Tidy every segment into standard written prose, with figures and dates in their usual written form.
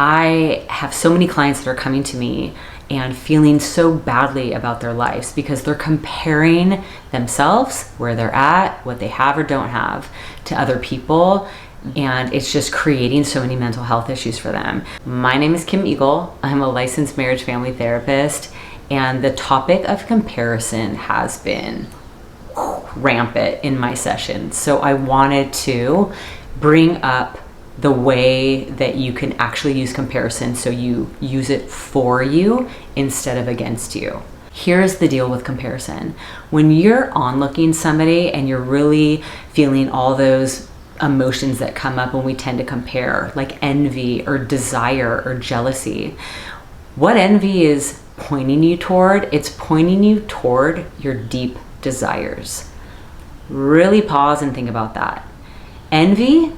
I have so many clients that are coming to me and feeling so badly about their lives because they're comparing themselves, where they're at, what they have or don't have, to other people. And it's just creating so many mental health issues for them. My name is Kim Eagle. I'm a licensed marriage family therapist, and the topic of comparison has been rampant in my session. So I wanted to bring up the way that you can actually use comparison so you use it for you instead of against you. Here's the deal with comparison. When you're onlooking somebody and you're really feeling all those emotions that come up when we tend to compare, like envy or desire or jealousy, what envy is pointing you toward, it's pointing you toward your deep desires. Really pause and think about that. Envy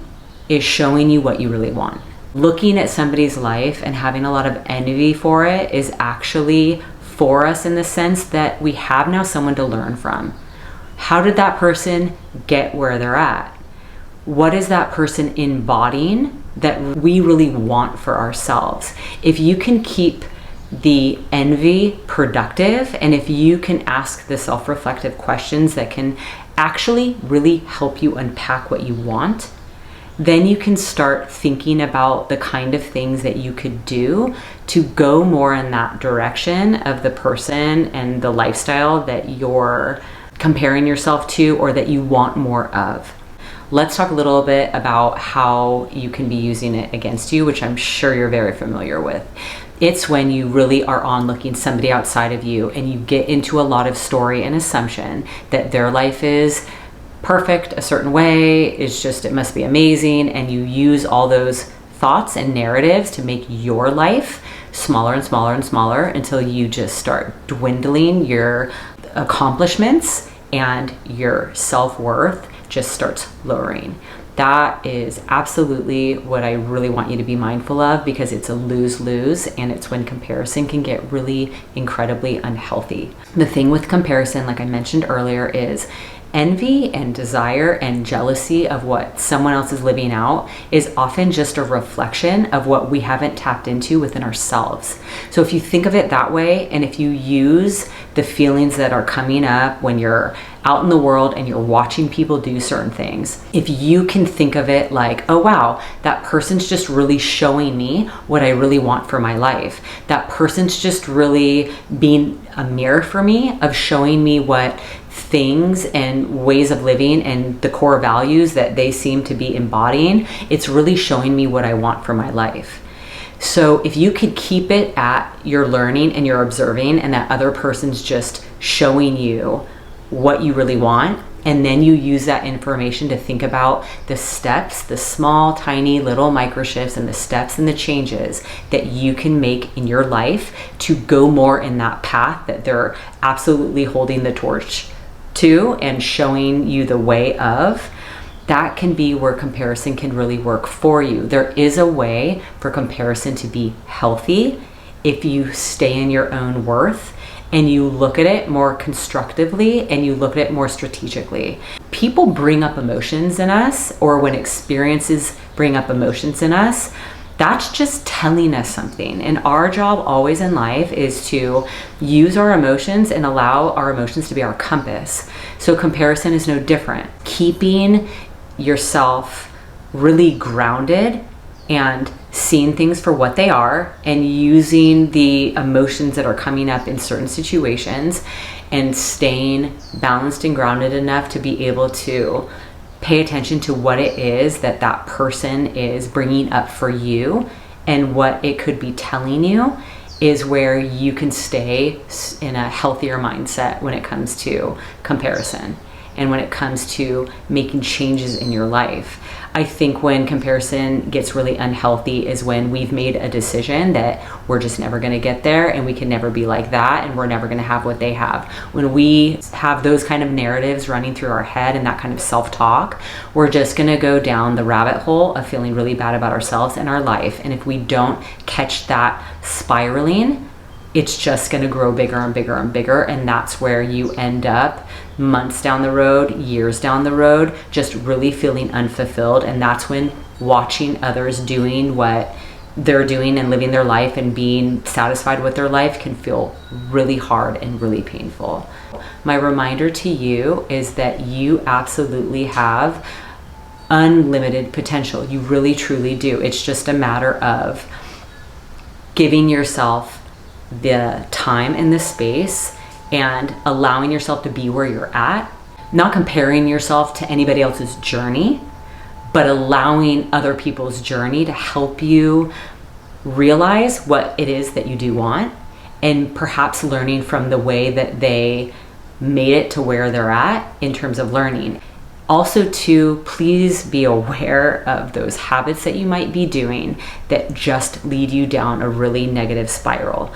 is showing you what you really want. Looking at somebody's life and having a lot of envy for it is actually for us in the sense that we have now someone to learn from. How did that person get where they're at? What is that person embodying that we really want for ourselves? If you can keep the envy productive, and if you can ask the self-reflective questions that can actually really help you unpack what you want, then you can start thinking about the kind of things that you could do to go more in that direction of the person and the lifestyle that you're comparing yourself to or that you want more of. Let's talk a little bit about how you can be using it against you, which I'm sure you're very familiar with. It's when you really are onlooking somebody outside of you and you get into a lot of story and assumption that their life is perfect a certain way, it must be amazing, and you use all those thoughts and narratives to make your life smaller and smaller and smaller until you just start dwindling your accomplishments and your self-worth just starts lowering. That is absolutely what I really want you to be mindful of, because it's a lose-lose, and it's when comparison can get really incredibly unhealthy. The thing with comparison, like I mentioned earlier, is envy and desire and jealousy of what someone else is living out is often just a reflection of what we haven't tapped into within ourselves. So if you think of it that way, and if you use the feelings that are coming up when you're out in the world and you're watching people do certain things, if you can think of it like, oh wow, that person's just really showing me what I really want for my life. That person's just really being a mirror for me of showing me what things and ways of living and the core values that they seem to be embodying. It's really showing me what I want for my life. So if you could keep it at your learning and your observing, and that other person's just showing you what you really want, and then you use that information to think about the steps, the small, tiny, little micro shifts and the steps and the changes that you can make in your life to go more in that path that they're absolutely holding the torch to and showing you the way of, that can be where comparison can really work for you. There is a way for comparison to be healthy if you stay in your own worth and you look at it more constructively and you look at it more strategically. People bring up emotions in us, or when experiences bring up emotions in us, that's just telling us something. And our job always in life is to use our emotions and allow our emotions to be our compass. So comparison is no different. Keeping yourself really grounded and seeing things for what they are, and using the emotions that are coming up in certain situations and staying balanced and grounded enough to be able to pay attention to what it is that that person is bringing up for you and what it could be telling you, is where you can stay in a healthier mindset when it comes to comparison and when it comes to making changes in your life. I think when comparison gets really unhealthy is when we've made a decision that we're just never going to get there and we can never be like that and we're never going to have what they have. When we have those kind of narratives running through our head and that kind of self-talk, we're just going to go down the rabbit hole of feeling really bad about ourselves and our life. And if we don't catch that spiraling, it's just going to grow bigger and bigger and bigger. And that's where you end up months down the road, years down the road, just really feeling unfulfilled. And that's when watching others doing what they're doing and living their life and being satisfied with their life can feel really hard and really painful. My reminder to you is that you absolutely have unlimited potential. You really truly do. It's just a matter of giving yourself the time and the space and allowing yourself to be where you're at, not comparing yourself to anybody else's journey, but allowing other people's journey to help you realize what it is that you do want, and perhaps learning from the way that they made it to where they're at in terms of learning. Also, too, please be aware of those habits that you might be doing that just lead you down a really negative spiral.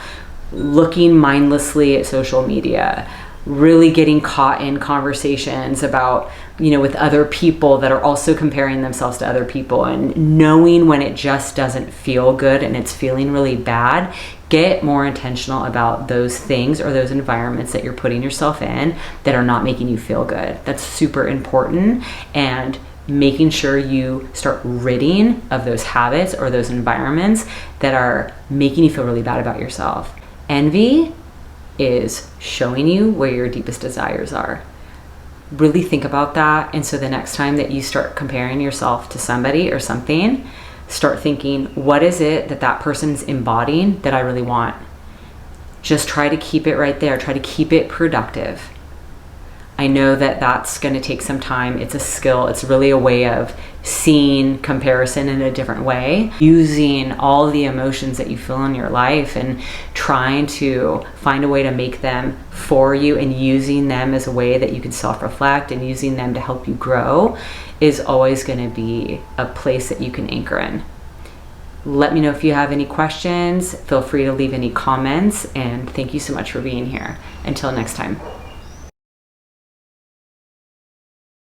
Looking mindlessly at social media, really getting caught in conversations about, with other people that are also comparing themselves to other people, and knowing when it just doesn't feel good and it's feeling really bad. Get more intentional about those things or those environments that you're putting yourself in that are not making you feel good. That's super important, and making sure you start ridding of those habits or those environments that are making you feel really bad about yourself. Envy is showing you where your deepest desires are. Really think about that. And so the next time that you start comparing yourself to somebody or something, start thinking, what is it that that person's embodying that I really want? Just try to keep it right there. Try to keep it productive. I know that that's going to take some time. It's a skill. It's really a way of seeing comparison in a different way, using all the emotions that you feel in your life and trying to find a way to make them for you, and using them as a way that you can self-reflect and using them to help you grow is always going to be a place that you can anchor in. Let me know if you have any questions. Feel free to leave any comments, and thank you so much for being here. Until next time.